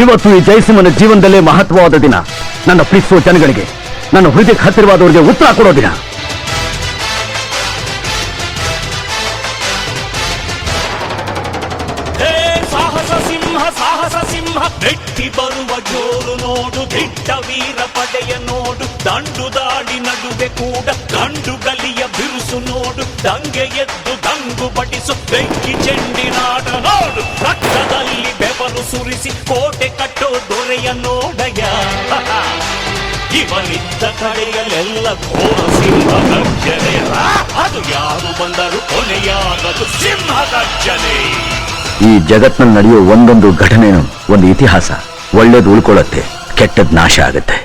ಇವತ್ತು ಈ ಜಯಸಿಂಹನ ಜೀವನದಲ್ಲೇ ಮಹತ್ವವಾದ ದಿನ. ನನ್ನ ಪ್ರೀತಿಸುವ ಜನಗಳಿಗೆ, ನನ್ನ ಹೃದಯಕ್ಕೆ ಹತ್ತಿರವಾದವರಿಗೆ ಉತ್ತರ ಕೊಡೋ ದಿನ. ಸಾಹಸ ಸಿಂಹ ನೆಟ್ಟಿ ಬರುವ ಜೋರು ನೋಡು, ದಿಟ್ಟ ವೀರ ಪಡೆಯ ನೋಡು, ದಂಡು ದಾಡಿ ನಡುವೆ ಕೂಡ ಗಂಡು ಗಲಿಯ ಬಿರುಸು ನೋಡು, ದಂಗೆ ಎದ್ದು ದಂಗು ಬಡಿಸು ಬೆಂಕಿ ಚೆಂಡಿನಾಡ ನೋಡು, ರಕ್ತದಲ್ಲಿ ಬೆವರು ಸುರಿಸಿ ಕೋಟೆ ಕಟ್ಟೋ ದೊರೆಯ ನೋಡಯ. ಇವನಿದ್ದ ಕಡೆಯಲ್ಲೆಲ್ಲ ಘೋರ ಸಿಂಹ ಗರ್ಜನೆ, ಅದು ಯಾರು ಬಂದರು ಕೊನೆಯಾಗದು ಸಿಂಹ ಗರ್ಜನೆ. ಈ ಜಗತ್ನಲ್ಲಿ ನಡೆಯೋ ಒಂದೊಂದು ಘಟನೆನೂ ಒಂದು ಇತಿಹಾಸ. ಒಳ್ಳೇದು ಉಳ್ಕೊಳ್ಳುತ್ತೆ, ಕೆಟ್ಟದ್ ನಾಶ ಆಗುತ್ತೆ.